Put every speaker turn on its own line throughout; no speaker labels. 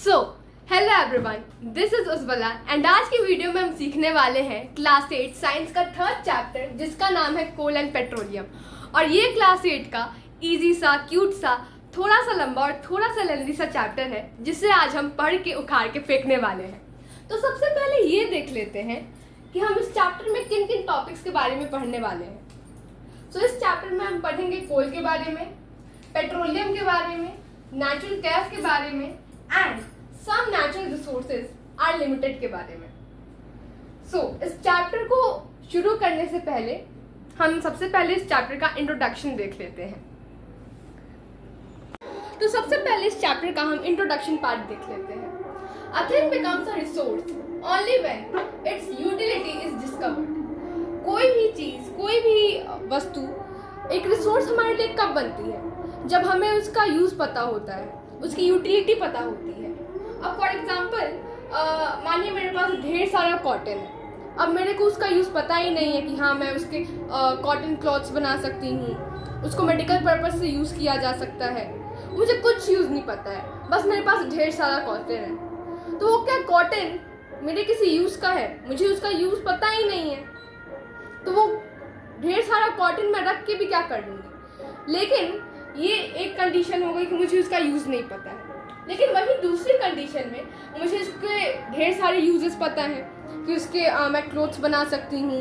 So hello everyone, this is Ujjwala and आज की video में हम सीखने वाले हैं क्लास 8 साइंस का थर्ड चैप्टर जिसका नाम है कोल एंड पेट्रोलियम। और ये क्लास 8 का इजी सा, क्यूट सा, थोड़ा सा लंबा और थोड़ा सा लेंथी सा चैप्टर है जिसे आज हम पढ़ के उखाड़ के फेंकने वाले हैं। तो सबसे पहले ये देख लेते हैं कि हम इस चैप्टर में किन किन टॉपिक्स के बारे में पढ़ने वाले हैं। सो इस चैप्टर में हम पढ़ेंगे कोल के बारे में, पेट्रोलियम के बारे में, नेचुरल गैस के बारे में and some natural resources are limited के बारे में। सो इस चैप्टर को शुरू करने से पहले हम सबसे पहले इस चैप्टर का इंट्रोडक्शन देख लेते हैं। तो सबसे पहले इस चैप्टर का हम इंट्रोडक्शन पार्ट देख लेते हैं। A thing becomes a resource only when its utility is discovered. कोई भी चीज, कोई भी वस्तु एक रिसोर्स हमारे लिए कब बनती है? जब हमें उसका यूज पता होता है, उसकी यूटिलिटी पता होती है। अब फॉर एग्जाम्पल मानिए मेरे पास ढेर सारा कॉटन है, अब मेरे को उसका यूज़ पता ही नहीं है कि हाँ मैं उसके कॉटन क्लॉथ्स बना सकती हूँ, उसको मेडिकल पर्पस से यूज़ किया जा सकता है, मुझे कुछ यूज़ नहीं पता है, बस मेरे पास ढेर सारा कॉटन है। तो वो क्या कॉटन मेरे किसी यूज़ का है? मुझे उसका यूज़ पता ही नहीं है, तो वो ढेर सारा कॉटन मैं रख के भी क्या कर लूँगी। लेकिन ये एक कंडीशन हो गई कि मुझे उसका यूज़ नहीं पता है। लेकिन वही दूसरी कंडीशन में मुझे इसके ढेर सारे यूजेस पता है कि उसके मैं क्लोथ्स बना सकती हूँ,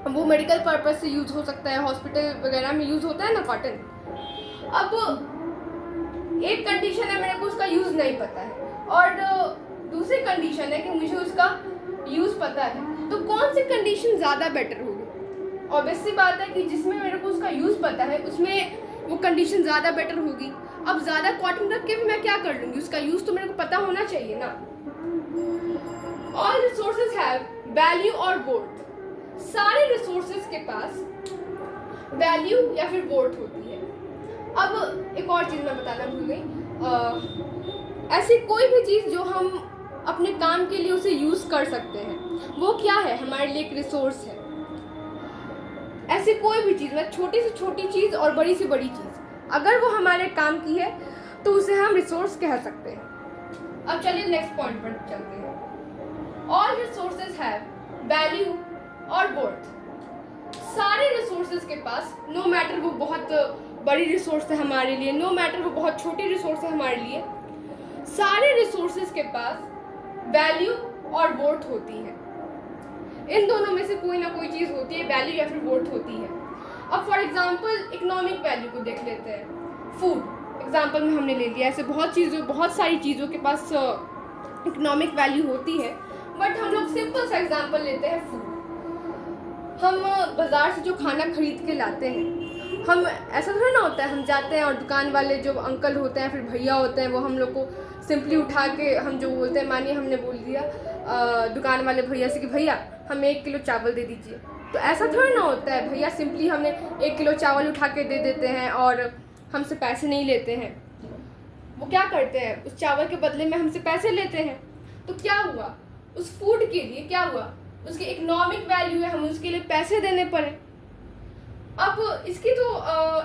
वो मेडिकल पर्पस से यूज़ हो सकता है, हॉस्पिटल वगैरह में यूज़ होता है ना कॉटन। अब एक कंडीशन है मेरे को उसका यूज़ नहीं पता है और दूसरी कंडीशन है कि मुझे उसका यूज़ पता है। तो कौन सी कंडीशन ज़्यादा बेटर होगी? ऑब्वियस सी बात है कि जिसमें मेरे को उसका यूज़ पता है उसमें वो कंडीशन ज़्यादा बेटर होगी। अब ज़्यादा कॉटन रख के भी मैं क्या कर लूँगी? उसका यूज़ तो मेरे को पता होना चाहिए ना। ऑल रिसोर्सेज हैव वैल्यू और वर्थ। सारे रिसोर्सेज के पास वैल्यू या फिर वर्थ होती है। अब एक और चीज़ मैं बताना भूल गई, ऐसी कोई भी चीज़ जो हम अपने काम के लिए उसे यूज़ कर सकते हैं वो क्या है? हमारे लिए एक रिसोर्स है। ऐसी कोई भी चीज़, मतलब छोटी से छोटी चीज़ और बड़ी से बड़ी चीज़, अगर वो हमारे काम की है तो उसे हम रिसोर्स कह सकते हैं। अब चलिए नेक्स्ट पॉइंट पर चलते हैं। ऑल रिसोर्सेज हैव वैल्यू और वर्थ। सारे रिसोर्सेज के पास, नो मैटर वो बहुत बड़ी रिसोर्स है हमारे लिए, नो मैटर वो बहुत छोटी रिसोर्स है हमारे लिए, सारे रिसोर्सेज के पास वैल्यू और वर्थ होती है। इन दोनों में से कोई ना कोई चीज़ होती है, वैल्यू या फिर वर्थ होती है। अब फॉर एग्जांपल इकोनॉमिक वैल्यू को देख लेते हैं। फूड एग्जांपल में हमने ले लिया, ऐसे बहुत सारी चीज़ों के पास इकोनॉमिक वैल्यू होती है, बट हम लोग सिंपल सा एग्जांपल लेते हैं फूड। हम बाज़ार से जो खाना खरीद के लाते हैं, हम ऐसा थोड़ा ना होता है हम जाते हैं और दुकान वाले जो अंकल होते हैं फिर भैया होते हैं वो हम लोग को सिंपली उठा के हम जो बोलते हैं, मानिए हमने बोल दिया दुकान वाले भैया से कि भैया हमें 1 किलो चावल दे दीजिए, तो ऐसा थोड़ा ना होता है। भैया सिंपली हमने 1 किलो चावल उठा के दे देते हैं और हमसे पैसे नहीं लेते हैं। वो क्या करते हैं, उस चावल के बदले में हमसे पैसे लेते हैं। तो क्या हुआ, उस फूड के लिए क्या हुआ, उसकी इकोनॉमिक वैल्यू है, हम उसके लिए पैसे देने पड़े। अब इसकी तो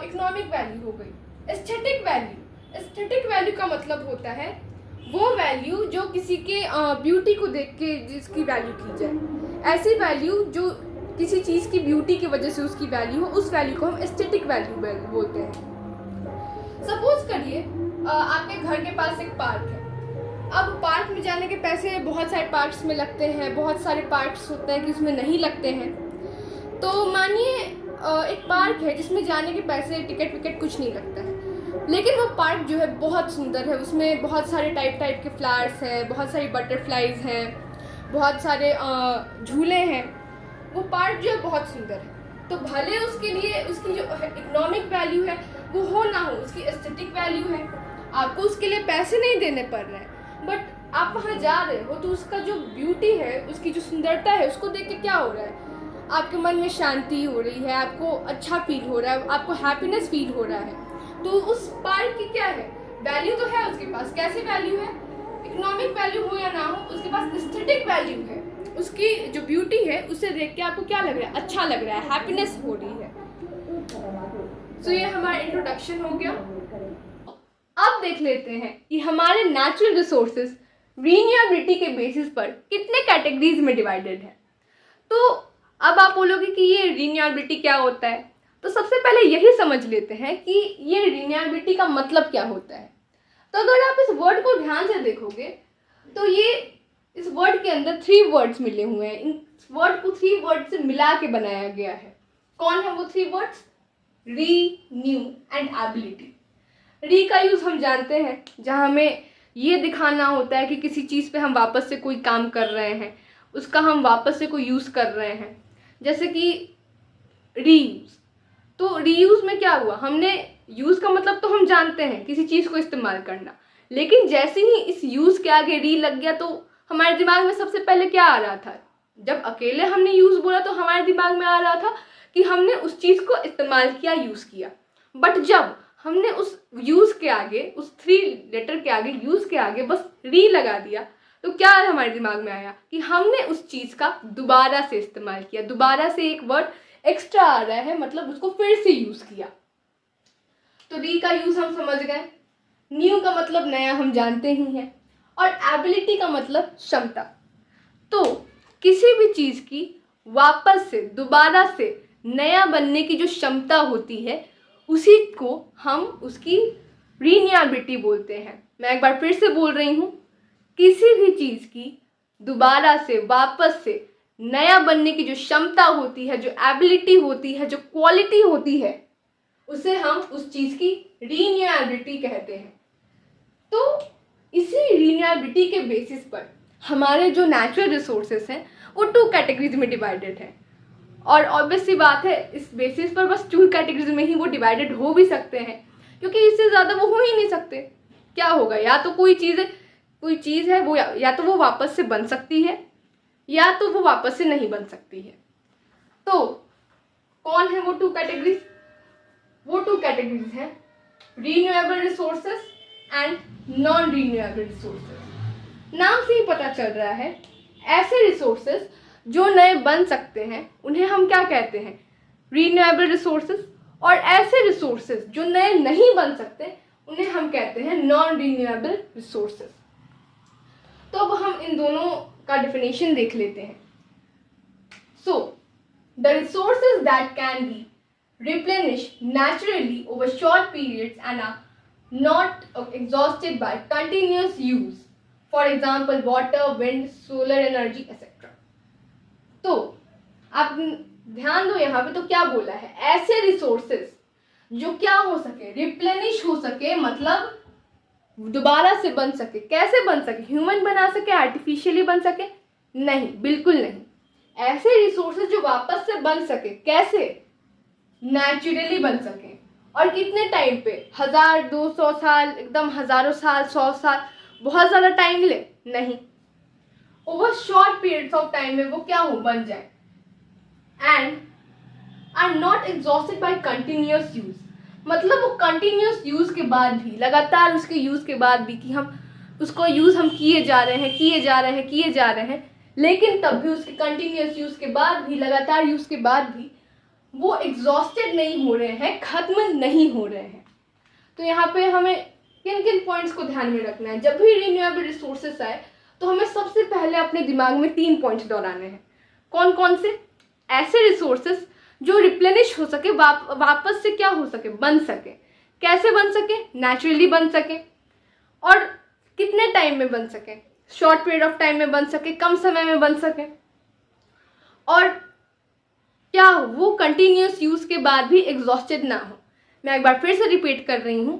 इकोनॉमिक वैल्यू हो गई। एस्थेटिक वैल्यू, एस्थेटिक वैल्यू का मतलब होता है वो वैल्यू जो किसी के ब्यूटी को देख के जिसकी वैल्यू की जाए। ऐसी वैल्यू जो किसी चीज़ की ब्यूटी की वजह से उसकी वैल्यू हो, उस वैल्यू को हम एस्थेटिक वैल्यू बोलते हैं। सपोज करिए आपके घर के पास एक पार्क है। अब पार्क में जाने के पैसे बहुत सारे पार्क्स में लगते हैं, बहुत सारे पार्क्स होते हैं कि उसमें नहीं लगते हैं। तो मानिए एक पार्क है जिसमें जाने के पैसे, टिकट विकेट कुछ नहीं लगता है, लेकिन वो पार्क जो है बहुत सुंदर है, उसमें बहुत सारे टाइप के फ्लावर्स हैं, बहुत सारी बटरफ्लाइज हैं, बहुत सारे झूले हैं। वो पार्क जो है बहुत सुंदर है, तो भले उसके लिए उसकी जो इकोनॉमिक वैल्यू है वो हो ना हो, उसकी एस्थेटिक वैल्यू है, आपको उसके लिए पैसे नहीं देने पड़ रहे हैं, बट आप वहाँ जा रहे हो तो उसका जो ब्यूटी है, उसकी जो सुंदरता है, उसको देख के क्या हो रहा है, आपके मन में शांति हो रही है, आपको अच्छा फील हो रहा है, आपको हैप्पीनेस फील हो रहा है। तो उस पार्क की क्या है, वैल्यू तो है उसके पास। कैसी वैल्यू है? इकोनॉमिक वैल्यू हो या ना हो, उसके पास एस्थेटिक वैल्यू है। उसकी जो ब्यूटी है उसे देख के आपको क्या लग रहा है, अच्छा लग रहा है, हैप्पीनेस हो रही है। तो ये हमारा इंट्रोडक्शन हो गया। अब देख लेते हैं कि हमारे नेचुरल रिसोर्सेज रीन्यूएबिलिटी के बेसिस पर कितने कैटेगरीज में डिवाइडेड है। तो अब आप बोलोगे कि ये रीन्यूएबिलिटी क्या होता है, तो सबसे पहले यही समझ लेते हैं कि ये रीन्यूएबिलिटी का मतलब क्या होता है। तो अगर आप इस वर्ड को ध्यान से देखोगे तो ये इस वर्ड के अंदर 3 वर्ड्स मिले हुए हैं। इन वर्ड को 3 वर्ड से मिला के बनाया गया है। कौन है वो 3 वर्ड्स? री, न्यू एंड एबिलिटी। री का यूज़ हम जानते हैं, जहाँ हमें ये दिखाना होता है कि किसी चीज़ पे हम वापस से कोई काम कर रहे हैं, उसका हम वापस से कोई यूज़ कर रहे हैं। जैसे कि रीयूज़, तो रीयूज़ में क्या हुआ, हमने यूज़ का मतलब तो हम जानते हैं किसी चीज़ को इस्तेमाल करना, लेकिन जैसे ही इस यूज़ के आगे री लग गया तो हमारे दिमाग में सबसे पहले क्या आ रहा था? जब अकेले हमने यूज़ बोला तो हमारे दिमाग में आ रहा था कि हमने उस चीज़ को इस्तेमाल किया, यूज़ किया। बट जब हमने उस यूज़ के आगे, उस 3 लेटर के आगे, यूज़ के आगे बस री लगा दिया, तो क्या हमारे दिमाग में आया कि हमने उस चीज़ का दोबारा से इस्तेमाल किया। दोबारा से एक वर्ड एक्स्ट्रा आ रहा है, मतलब उसको फिर से यूज़ किया। तो री का यूज़ हम समझ गए। न्यू का मतलब नया, हम जानते ही हैं। और एबिलिटी का मतलब क्षमता। तो किसी भी चीज़ की वापस से, दोबारा से नया बनने की जो क्षमता होती है, उसी को हम उसकी रीन्यूएबिलिटी बोलते हैं। मैं एक बार फिर से बोल रही हूँ, किसी भी चीज़ की दोबारा से, वापस से नया बनने की जो क्षमता होती है, जो एबिलिटी होती है, जो क्वालिटी होती है, उसे हम उस चीज़ की रीन्यूएबिलिटी कहते हैं। तो इसी रीन्यूएबिलिटी के बेसिस पर हमारे जो नेचुरल रिसोर्सेस हैं वो 2 कैटेगरीज में डिवाइडेड है। और ऑब्वियस सी बात है, इस बेसिस पर बस 2 कैटेगरीज में ही वो डिवाइडेड हो भी सकते हैं, क्योंकि इससे ज़्यादा वो हो ही नहीं सकते। क्या होगा, या तो कोई चीज़ है वो या तो वो वापस से बन सकती है, या तो वो वापस से नहीं बन सकती है। तो कौन है वो 2 कैटेगरीज? वो 2 कैटेगरीज हैं renewable resources and non renewable resources. नाम से ही पता चल रहा है, ऐसे रिसोर्सेस जो नए बन सकते हैं उन्हें हम क्या कहते हैं? Renewable resources. और ऐसे रिसोर्सेस जो नए नहीं बन सकते उन्हें हम कहते हैं नॉन रीन्यूएबल रिसोर्सेस। तो अब हम इन दोनों का डेफिनेशन देख लेते हैं। So the resources that can be replenished naturally over short periods and are not exhausted by continuous use. For example, water, wind, solar energy, etc. तो आप ध्यान दो यहाँ पे, तो क्या बोला है? ऐसे रिसोर्सेज जो क्या हो सके, रिप्लेनिश हो सके, मतलब दोबारा से बन सके। कैसे बन सके? ह्यूमन बना सके, आर्टिफिशियली बन सके? नहीं, बिल्कुल नहीं। ऐसे रिसोर्सेज जो वापस से बन सके। कैसे? नेचुरली बन सके। और कितने टाइम पे? 1000-200 साल, एकदम हजारों साल, 100 साल, बहुत ज़्यादा टाइम ले? नहीं, over short periods of time में वो क्या हो, बन जाए। And are not exhausted by continuous use, मतलब वो कंटिन्यूअस यूज के बाद भी, लगातार उसके यूज के बाद भी, कि हम उसको यूज हम किए जा रहे हैं, किए जा रहे हैं, किए जा रहे हैं, लेकिन तब भी उसके कंटिन्यूअस यूज के बाद भी, लगातार यूज के बाद भी वो एग्जॉस्टेड नहीं हो रहे हैं, खत्म नहीं हो रहे हैं। तो यहाँ पे हमें किन किन पॉइंट्स को ध्यान में रखना है? जब भी रिन्यूएबल रिसोर्सेस आए तो हमें सबसे पहले अपने दिमाग में 3 पॉइंट्स दोहराने हैं। कौन कौन से? ऐसे रिसोर्सेस जो रिप्लेनिश हो सके, वापस से क्या हो सके, बन सके। कैसे बन सके? नेचुरली बन सके। और कितने टाइम में बन सके? शॉर्ट पीरियड ऑफ टाइम में बन सके, कम समय में बन सके। और क्या वो कंटिन्यूस यूज के बाद भी एग्जॉस्टेड ना हो। मैं एक बार फिर से रिपीट कर रही हूँ,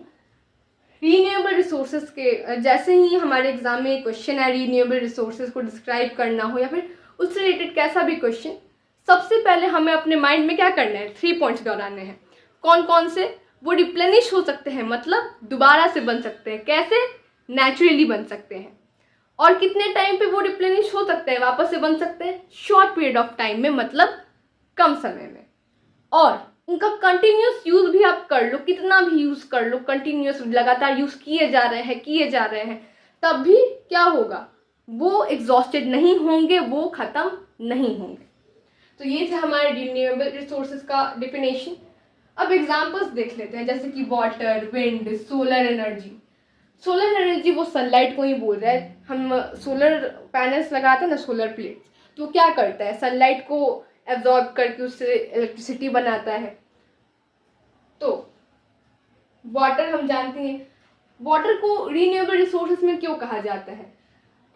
रीन्यूएबल रिसोर्सेज के जैसे ही हमारे एग्जाम में क्वेश्चन है, रीन्यूएबल रिसोर्सेज को डिस्क्राइब करना हो या फिर उससे रिलेटेड कैसा भी क्वेश्चन, सबसे पहले हमें अपने माइंड में क्या करना है? 3 पॉइंट्स दोहराने हैं। कौन कौन से? वो रिप्लेनिश हो सकते हैं, मतलब दोबारा से बन सकते हैं। कैसे? नेचुरली बन सकते हैं। और कितने टाइम पे वो रिप्लेनिश हो सकते हैं, वापस से बन सकते हैं? शॉर्ट पीरियड ऑफ टाइम में, मतलब कम समय में। और उनका कंटिन्यूस यूज भी आप कर लो, कितना भी यूज कर लो, कंटिन्यूस लगातार यूज किए जा रहे हैं, तब भी क्या होगा? वो एग्जॉस्टेड नहीं होंगे, वो खत्म नहीं होंगे। तो ये थे हमारे रिन्यूएबल रिसोर्सेज का डेफिनेशन। अब एग्जांपल्स देख लेते हैं, जैसे कि water, wind, solar energy. Solar energy वो सनलाइट को ही बोल रहा है। हम सोलर पैनल्स लगाते हैं ना, सोलर प्लेट्स, तो क्या करता है, सनलाइट को एब्जॉर्ब करके उससे इलेक्ट्रिसिटी बनाता है। तो वाटर हम जानते हैं, वाटर को रीन्यूएबल रिसोर्सेज में क्यों कहा जाता है,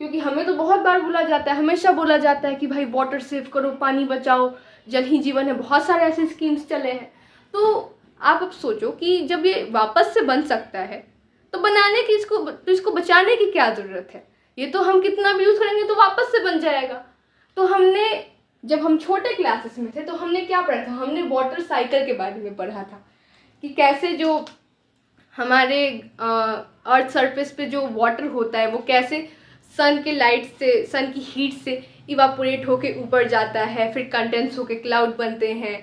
क्योंकि हमें तो बहुत बार बोला जाता है, हमेशा बोला जाता है कि भाई वाटर सेव करो, पानी बचाओ, जल ही जीवन है, बहुत सारे ऐसे स्कीम्स चले हैं। तो आप अब सोचो कि जब ये वापस से बन सकता है तो बनाने की इसको बचाने की क्या ज़रूरत है। ये तो हम कितना भी यूज़ करेंगे तो वापस से बन जाएगा। तो हमने जब हम छोटे क्लासेस में थे तो हमने क्या पढ़ा था, हमने वाटर साइकिल के बारे में पढ़ा था कि कैसे जो हमारे अर्थ सरफेस पे जो वाटर होता है वो कैसे सन के लाइट से, सन की हीट से इवापोरेट होके ऊपर जाता है, फिर कंडेंस होके क्लाउड बनते हैं,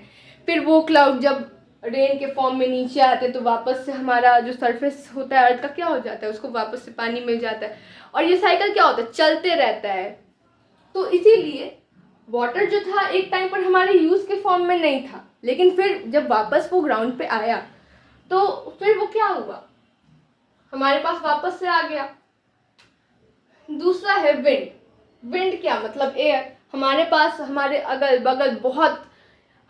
फिर वो क्लाउड जब रेन के फॉर्म में नीचे आते हैं तो वापस से हमारा जो सरफेस होता है अर्थ का क्या हो जाता है, उसको वापस से पानी मिल जाता है, और ये साइकिल क्या होता है, चलते रहता है। तो इसीलिए वाटर जो था एक टाइम पर हमारे यूज़ के फॉर्म में नहीं था, लेकिन फिर जब वापस वो ग्राउंड पे आया तो फिर वो क्या हुआ, हमारे पास वापस से आ गया। दूसरा है विंड। विंड क्या मतलब, एयर। हमारे पास हमारे अगल बगल बहुत,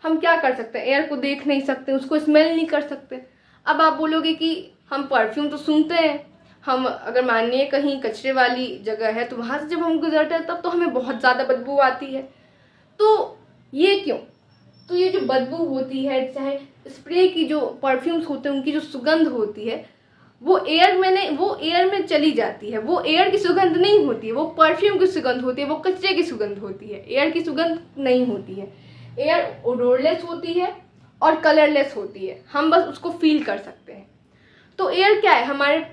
हम क्या कर सकते हैं, एयर को देख नहीं सकते, उसको स्मेल नहीं कर सकते। अब आप बोलोगे कि हम परफ्यूम तो सूंघते हैं, हम अगर मानिए कहीं कचरे वाली जगह है तो वहाँ से जब हम गुजरते हैं तब तो हमें बहुत ज़्यादा बदबू आती है। तो ये क्यों, तो ये जो बदबू होती है, चाहे स्प्रे की जो परफ्यूम्स होते हैं उनकी जो सुगंध होती है वो एयर में चली जाती है। वो एयर की सुगंध नहीं होती है, वो परफ्यूम की सुगंध होती है, वो कचरे की सुगंध होती है, एयर की सुगंध नहीं होती है। एयर ओडोरलेस होती है और कलरलेस होती है, हम बस उसको फील कर सकते हैं। तो एयर क्या है, हमारे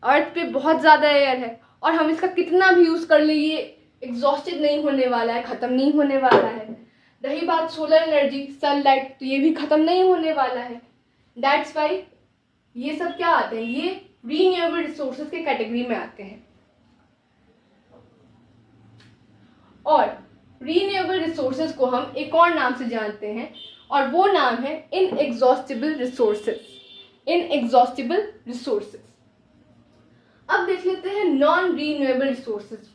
अर्थ पे बहुत ज़्यादा एयर है और हम इसका कितना भी यूज़ कर ले ये एग्जॉस्टेड नहीं होने वाला है, ख़त्म नहीं होने वाला है। रही बात सोलर एनर्जी, सनलाइट, तो ये भी ख़त्म नहीं होने वाला है। दैट्स वाई ये सब क्या आते हैं, ये रीन्यूएबल रिसोर्सेज के कैटेगरी में आते हैं। और रीन्यूएबल रिसोर्सेज को हम एक और नाम से जानते हैं और वो नाम है इनएग्जॉस्टिबल रिसोर्सेज। Inexhaustible resources. अब देख लेते हैं नॉन रीन्यूएबल रिसोर्सेज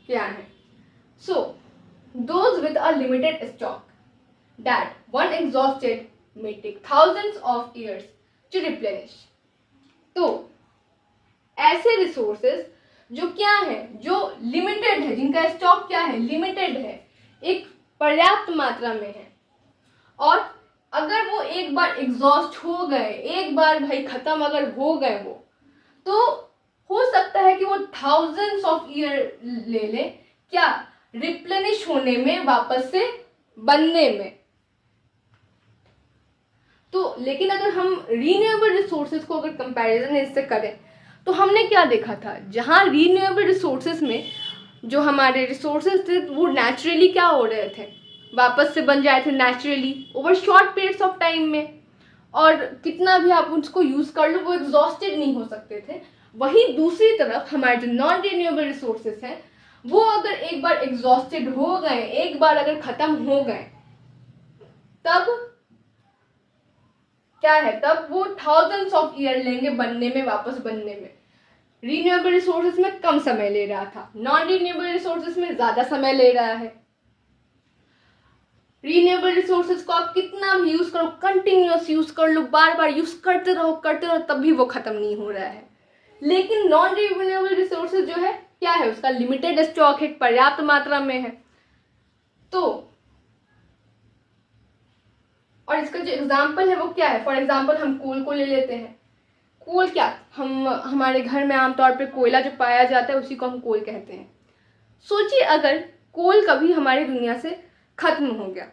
क्या है। So those with a limited stock that one exhausted may take thousands of years to replenish। तो ऐसे रिसोर्सेज जो क्या है, जो लिमिटेड है, जिनका स्टॉक क्या है, लिमिटेड है, एक पर्याप्त मात्रा में है, और अगर वो एक बार एग्जॉस्ट हो गए, एक बार भाई खत्म अगर हो गए वो, तो हो सकता है कि वो थाउजेंड्स ऑफ ईयर ले ले क्या, रिप्लेनिश होने में, वापस से बनने में। तो लेकिन अगर हम रीन्यूएबल रिसोर्सेज को अगर कंपैरिजन इससे करें तो हमने क्या देखा था, जहाँ रीन्यूएबल रिसोर्सेज में जो हमारे रिसोर्सेज थे वो नेचुरली क्या हो रहे थे, वापस से बन जाए थे naturally over short periods of time में, और कितना भी आप उसको यूज़ कर लो वो एग्जॉस्टेड नहीं हो सकते थे। वहीं दूसरी तरफ हमारे जो नॉन रीन्यूएबल रिसोर्सेज हैं वो अगर एक बार एग्जॉस्टेड हो गए, एक बार अगर ख़त्म हो गए, तब क्या है, तब वो थाउजेंड्स ऑफ ईयर लेंगे बनने में, वापस बनने में। रीन्यूएबल रिसोर्सेज में कम समय ले रहा था, नॉन रीन्यूएबल रिसोर्सेज में ज़्यादा समय ले रहा है। रीन्यूएबल रिसोर्सेज को आप कितना भी यूज़ करो, कंटिन्यूस यूज़ कर लो, बार बार यूज़ करते रहो, तब भी वो ख़त्म नहीं हो रहा है। लेकिन नॉन रीन्यूएबल रिसोर्सेज जो है क्या है, उसका लिमिटेड स्टॉक है, पर्याप्त मात्रा में है। तो और इसका जो एग्जाम्पल है वो क्या है, फॉर एग्जाम्पल हम कोल को ले लेते हैं। कोल क्या, हम हमारे घर में आमतौर पे कोयला जो पाया जाता है उसी को हम कोल कहते हैं। सोचिए अगर कोल कभी हमारी दुनिया से खत्म हो गया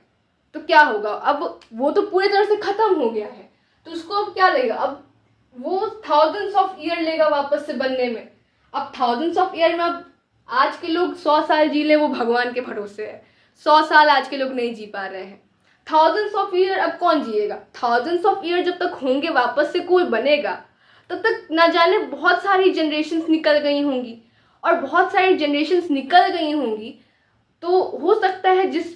तो क्या होगा। अब वो तो पूरी तरह से खत्म हो गया है, तो उसको अब क्या लेगा, अब वो थाउजेंड्स ऑफ ईयर लेगा वापस से बनने में। अब थाउजेंड्स ऑफ ईयर में, अब आज के लोग 100 साल जी ले वो भगवान के भरोसे है, 100 साल आज के लोग नहीं जी पा रहे हैं। थाउजेंड्स ऑफ ईयर अब कौन जिएगा, थाउजेंड्स ऑफ ईयर जब तक होंगे वापस से कोई बनेगा तब तक ना जाने बहुत सारी जनरेशन्स निकल गई होंगी, और बहुत सारी जनरेशन्स निकल गई होंगी तो हो सकता है जिस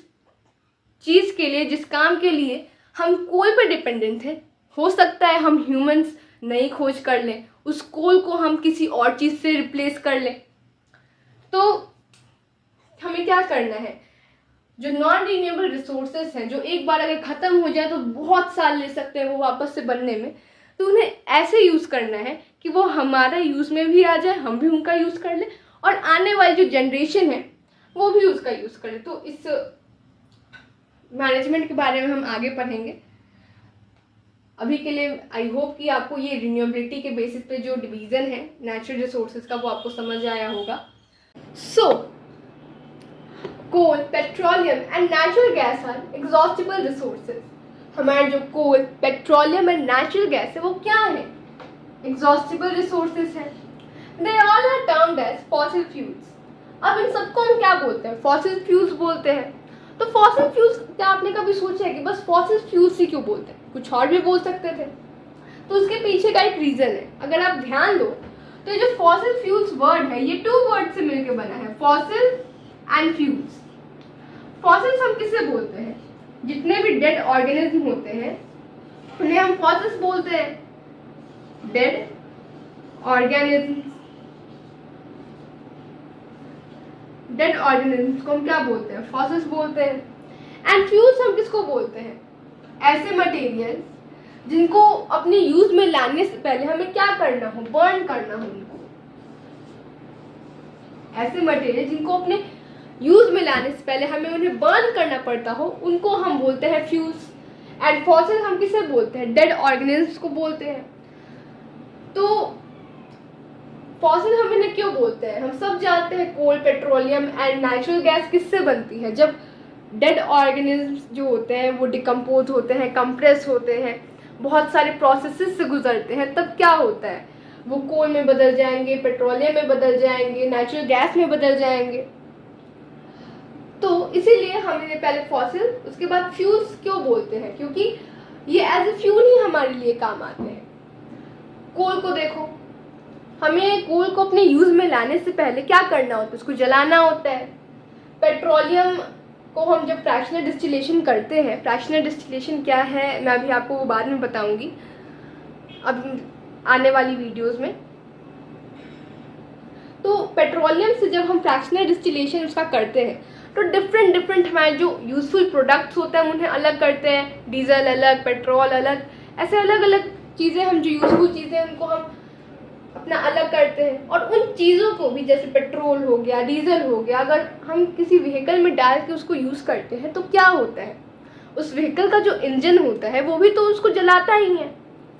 चीज़ के लिए, जिस काम के लिए हम कोल पे डिपेंडेंट थे, हो सकता है हम ह्यूमंस नई खोज कर लें, उस कोल को हम किसी और चीज़ से रिप्लेस कर लें। तो हमें क्या करना है, जो नॉन रीन्यूएबल रिसोर्सेज हैं, जो एक बार अगर ख़त्म हो जाए तो बहुत साल ले सकते हैं वो वापस से बनने में, तो उन्हें ऐसे यूज़ करना है कि वो हमारा यूज़ में भी आ जाए, हम भी उनका यूज़ कर लें और आने वाली जो जनरेशन है वो भी उसका यूज़ करे। तो इस मैनेजमेंट के बारे में हम आगे पढ़ेंगे। अभी के लिए आई होप कि आपको ये रिन्यूएबिलिटी के बेसिस पे जो डिवीज़न है नेचुरल रिसोर्सेज का वो आपको समझ आया होगा। So coal, petroleum and natural gas are exhaustible resources. हमारे जो coal, petroleum and natural gas है वो क्या है, एग्जॉस्टिबल रिसोर्सेज है। They all are termed as fossil fuels. अब इन सबको हम क्या बोलते हैं, फॉसिल फ्यूल्स बोलते हैं। तो फॉसिल फ्यूल्स, क्या आपने कभी सोचा है कि बस फॉसिल फ्यूल्स ही क्यों बोलते हैं, कुछ और भी बोल सकते थे? तो उसके पीछे का एक रीज़न है। अगर आप ध्यान दो तो ये जो फॉसिल फ्यूल्स वर्ड है ये 2 वर्ड से मिलकर बना है, फॉसिल एंड फ्यूल्स। फॉसिल्स हम किसे बोलते हैं, जितने भी डेड ऑर्गेनिज्म होते हैं उन्हें हम फॉसिल्स बोलते हैं, डेड ऑर्गेनिज्म। डेड ऑर्गेनिज्म को हम क्या बोलते हैं, फॉसिल्स बोलते हैं। एंड फ्यूल्स हम किसको बोलते हैं, ऐसे मटेरियल जिनको अपने यूज में लाने से पहले हमें क्या करना हो, बर्न करना हो उनको। ऐसे मटेरियल जिनको अपने यूज में लाने से पहले हमें उन्हें बर्न करना पड़ता हो, उनको हम बोलते हैं फ्यूल्स। एंड फॉसिल हम किसे बोलते हैं, डेड ऑर्गेनिज्म को बोलते हैं। तो फॉसिल हम इन्हें क्यों बोलते हैं, हम सब जानते हैं कोल, पेट्रोलियम एंड नेचुरल गैस किससे बनती है। जब डेड ऑर्गेनिज्म्स जो होते हैं वो डिकम्पोज होते हैं, कंप्रेस होते हैं, बहुत सारे प्रोसेसेस से गुजरते हैं, तब क्या होता है, वो कोल में बदल जाएंगे, पेट्रोलियम में बदल जाएंगे, नेचुरल गैस में बदल जाएंगे। तो इसीलिए हम इन्हें पहले फॉसिल, उसके बाद फ्यूल्स क्यों बोलते हैं, क्योंकि ये एज ए फ्यूल ही हमारे लिए काम आते हैं। कोल को देखो, हमें कोल को अपने यूज में लाने से पहले क्या करना होता है, उसको जलाना होता है। पेट्रोलियम को हम जब फ्रैक्शनल डिस्टिलेशन करते हैं, फ्रैक्शनल डिस्टिलेशन क्या है मैं अभी आपको वो बाद में बताऊंगी अब आने वाली वीडियोस में। तो पेट्रोलियम से जब हम फ्रैक्शनल डिस्टिलेशन उसका करते हैं तो डिफरेंट हमारे जो यूजफुल प्रोडक्ट्स होते हैं हम उन्हें अलग करते हैं, डीजल अलग, पेट्रोल अलग, ऐसे अलग अलग चीज़ें, हम जो यूजफुल चीज़ें उनको हम अपना अलग करते हैं। और उन चीज़ों को भी, जैसे पेट्रोल हो गया, डीजल हो गया, अगर हम किसी व्हीकल में डाल के उसको यूज़ करते हैं तो क्या होता है, उस व्हीकल का जो इंजन होता है वो भी तो उसको जलाता ही है।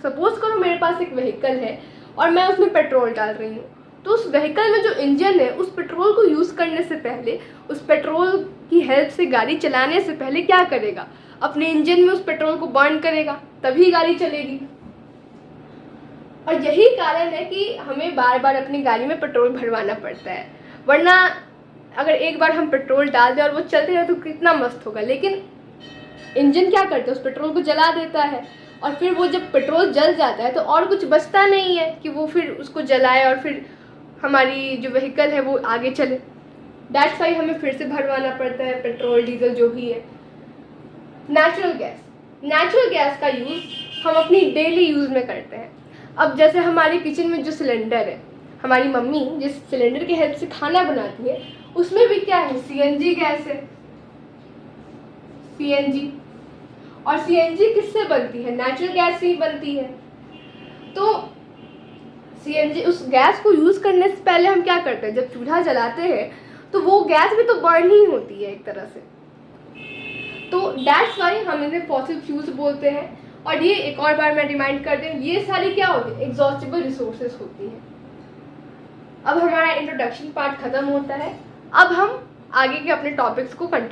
सपोज करो मेरे पास एक व्हीकल है और मैं उसमें पेट्रोल डाल रही हूँ, तो उस व्हीकल में जो इंजन है उस पेट्रोल को यूज़ करने से पहले, उस पेट्रोल की हेल्प से गाड़ी चलाने से पहले क्या करेगा, अपने इंजन में उस पेट्रोल को बर्न करेगा, तभी गाड़ी चलेगी। और यही कारण है कि हमें बार बार अपनी गाड़ी में पेट्रोल भरवाना पड़ता है। वरना अगर एक बार हम पेट्रोल डाल दें और वो चलते रहे तो कितना मस्त होगा, लेकिन इंजन क्या करता है, उस पेट्रोल को जला देता है और फिर वो जब पेट्रोल जल जाता है तो और कुछ बचता नहीं है कि वो फिर उसको जलाए और फिर हमारी जो व्हीकल है वो आगे चले। दैट्स वाई हमें फिर से भरवाना पड़ता है पेट्रोल, डीजल जो भी है। नेचुरल गैस का यूज़ हम अपनी डेली यूज़ में करते हैं। अब जैसे हमारे किचन में जो सिलेंडर है, हमारी मम्मी जिस सिलेंडर की हेल्प से खाना बनाती है उसमें भी क्या है, सीएनजी गैस है, सीएनजी। और सीएनजी किससे बनती है, नेचुरल गैस से ही बनती है। तो सीएनजी, उस गैस को यूज़ करने से पहले हम क्या करते हैं, जब चूल्हा जलाते हैं तो वो गैस भी तो बर्न ही होती है एक तरह से। तो दैट्स वाई हम इन्हें फॉसिल फ्यूल्स बोलते हैं। और ये एक और बार मैं रिमाइंड कर दूं, ये सारी क्या होती है, एग्जॉस्टिबल रिसोर्सेज होती हैं। अब हमारा इंट्रोडक्शन पार्ट खत्म होता है, अब हम आगे के अपने टॉपिक्स को कंटिन्यू